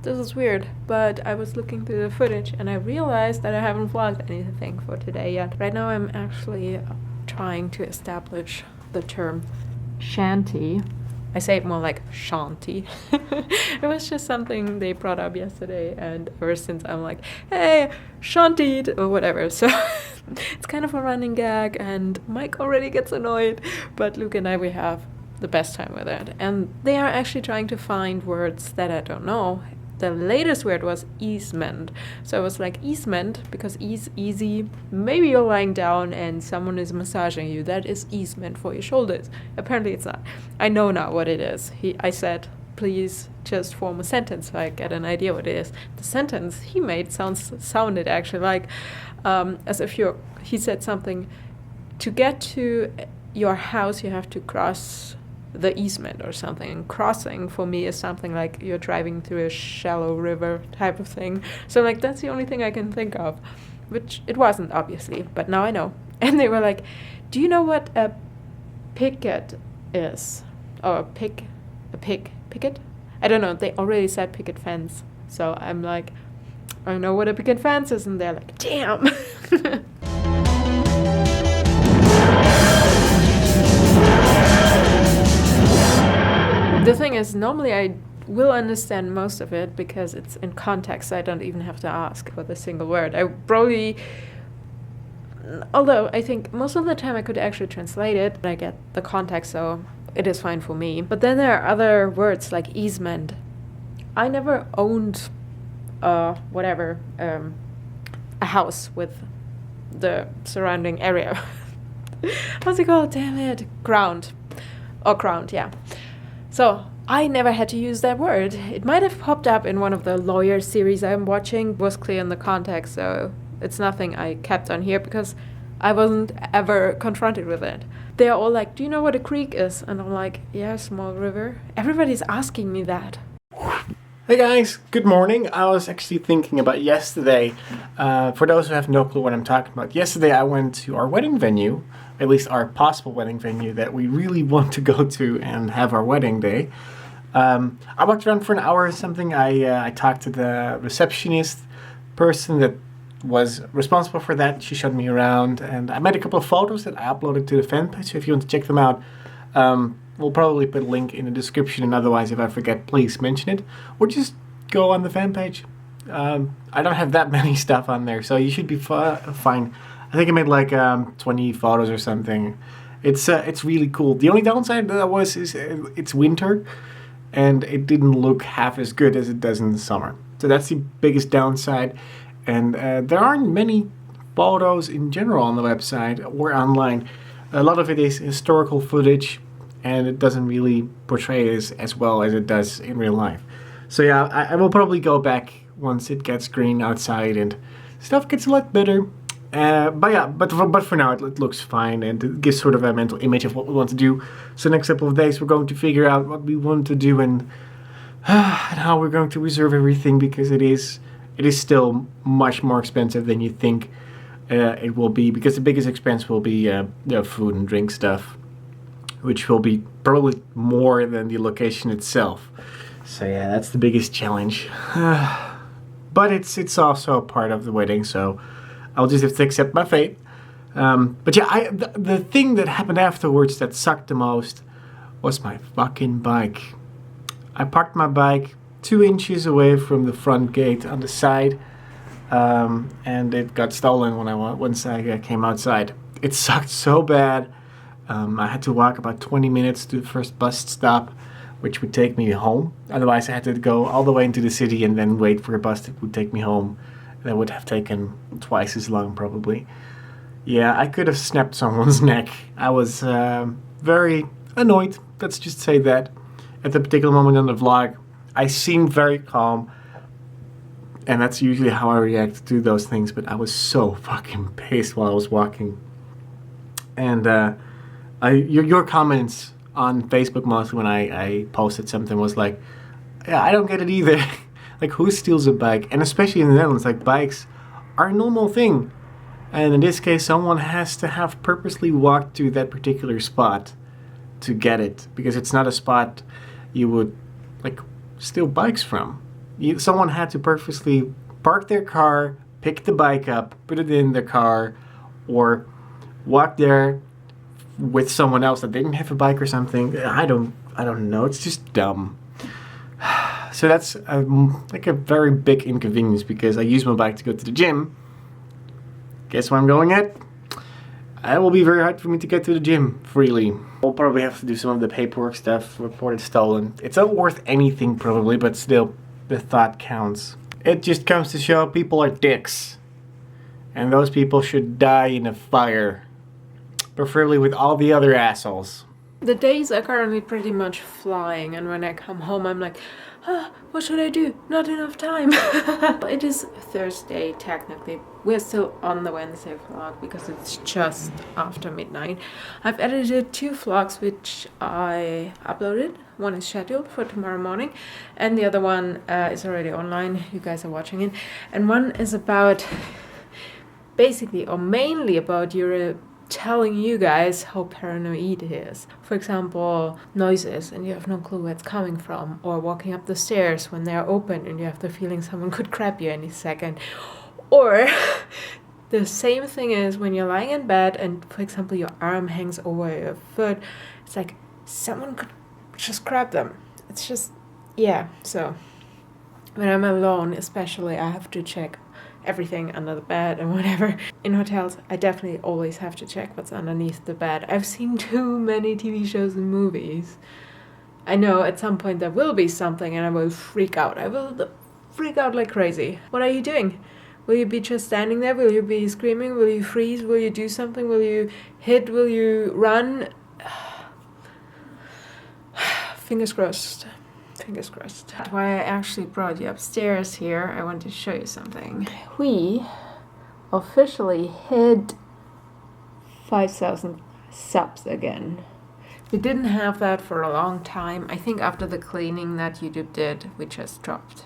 This is weird, but I was looking through the footage and I realized that I haven't vlogged anything for today yet. Right now I'm actually trying to establish the term shanty. I say it more like shanty. It was just something they brought up yesterday, and ever since I'm like, hey, shanty or whatever. So it's kind of a running gag, and Mike already gets annoyed, but Luke and I, we have the best time with it. And they are actually trying to find words that I don't know. The latest word was easement. So I was like, easement, because ease, easy. Maybe you're lying down and someone is massaging you. That is easement for your shoulders. Apparently it's not. I know now what it is. I said, please just form a sentence so I get an idea what it is. The sentence he made sounded actually like, as if he said something, to get to your house you have to cross the easement or something. And crossing for me is something like you're driving through a shallow river type of thing. So like that's the only thing I can think of, which it wasn't obviously, but now I know. And they were like, do you know what a picket is? Or a picket? I don't know. They already said picket fence. So I'm like, I know what a picket fence is, and they're like, damn. The thing is, normally I will understand most of it because it's in context, so I don't even have to ask for the single word. I probably, although I think most of the time I could actually translate it, I get the context, so it is fine for me. But then there are other words like easement. I never owned a house with the surrounding area. What's it called? Damn it. Ground, yeah. So I never had to use that word. It might have popped up in one of the lawyer series I'm watching. It was clear in the context, so it's nothing I kept on here because I wasn't ever confronted with it. They're all like, do you know what a creek is? And I'm like, yeah, small river. Everybody's asking me that. Hey guys, good morning. I was actually thinking about yesterday. For those who have no clue what I'm talking about, yesterday I went to our wedding venue, at least our possible wedding venue that we really want to go to and have our wedding day. I walked around for an hour or something. I talked to the receptionist person that was responsible for that. She showed me around, and I made a couple of photos that I uploaded to the fan page. So if you want to check them out, we'll probably put a link in the description, and otherwise if I forget, please mention it. Or just go on the fan page. I don't have that many stuff on there, so you should be fine. I think I made like 20 photos or something. It's really cool. The only downside is it's winter, and it didn't look half as good as it does in the summer. So that's the biggest downside. And there aren't many photos in general on the website or online. A lot of it is historical footage, and it doesn't really portray it as well as it does in real life. So yeah, I will probably go back once it gets green outside and stuff gets a lot better. But for now it looks fine, and it gives sort of a mental image of what we want to do. So next couple of days we're going to figure out what we want to do and how we're going to reserve everything, because it is still much more expensive than you think it will be, because the biggest expense will be the food and drink stuff, which will be probably more than the location itself. So yeah, that's the biggest challenge. But it's also a part of the wedding, so I'll just have to accept my fate. But yeah, the thing that happened afterwards that sucked the most was my fucking bike. I parked my bike 2 inches away from the front gate on the side, and it got stolen once I came outside. It sucked so bad. I had to walk about 20 minutes to the first bus stop, which would take me home. Otherwise, I had to go all the way into the city and then wait for a bus that would take me home. That would have taken twice as long, probably. Yeah, I could have snapped someone's neck. I was very annoyed, let's just say that. At the particular moment in the vlog, I seemed very calm, and that's usually how I react to those things, but I was so fucking pissed while I was walking. And your comments on Facebook mostly when I posted something was like, yeah, I don't get it either. Like, who steals a bike? And especially in the Netherlands, like, bikes are a normal thing. And in this case, someone has to have purposely walked to that particular spot to get it, because it's not a spot you would, like, steal bikes from. Someone had to purposely park their car, pick the bike up, put it in their car, or walk there with someone else that didn't have a bike or something. I don't know. It's just dumb. So that's like a very big inconvenience because I use my bike to go to the gym. Guess where I'm going at? It will be very hard for me to get to the gym freely. I'll probably have to do some of the paperwork stuff, report it stolen. It's not worth anything probably, but still, the thought counts. It just comes to show people are dicks. And those people should die in a fire. Preferably with all the other assholes. The days are currently pretty much flying, and when I come home I'm like, what should I do? Not enough time. It is Thursday technically. We're still on the Wednesday vlog because it's just after midnight. I've edited 2 vlogs which I uploaded. One is scheduled for tomorrow morning and the other one is already online. You guys are watching it. And one is about basically or mainly about telling you guys how paranoid it is. For example, noises and you have no clue where it's coming from, or walking up the stairs when they're open and you have the feeling someone could grab you any second. Or the same thing is when you're lying in bed and, for example, your arm hangs over your foot. It's like someone could just grab them. It's just, yeah. So when I'm alone especially, I have to check everything under the bed and whatever. In hotels, I definitely always have to check what's underneath the bed. I've seen too many TV shows and movies. I know at some point there will be something and I will freak out. I will freak out like crazy. What are you doing? Will you be just standing there? Will you be screaming? Will you freeze? Will you do something? Will you hit? Will you run? Fingers crossed. Fingers crossed. Why I actually brought you upstairs here, I want to show you something. We officially hit 5,000 subs again. We didn't have that for a long time. I think after the cleaning that YouTube did, we just dropped.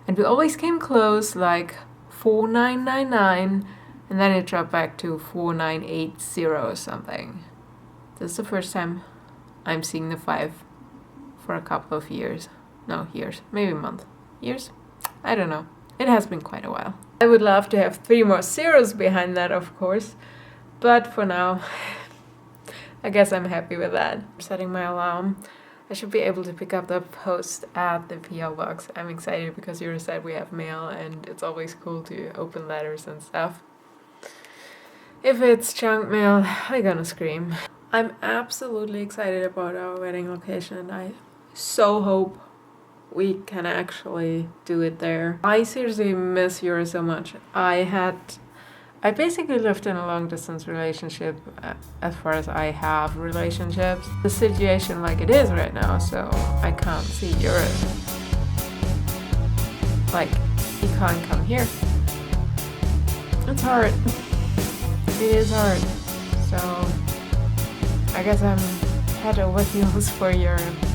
And we always came close, like 4,999, and then it dropped back to 4,980 or something. This is the first time I'm seeing the 5 for a couple of years. No, years. Maybe a month. Years? I don't know. It has been quite a while. I would love to have 3 more zeros behind that, of course. But for now, I guess I'm happy with that. I'm setting my alarm. I should be able to pick up the post at the P.O.Box. I'm excited because you said we have mail and it's always cool to open letters and stuff. If it's junk mail, I'm gonna scream. I'm absolutely excited about our wedding location and I so hope we can actually do it there. I seriously miss Jurre so much. I basically lived in a long distance relationship as far as I have relationships. The situation like it is right now, so I can't see Jurre. Like, he can't come here. It's hard. It is hard. So I guess I'm head over heels for Jurre.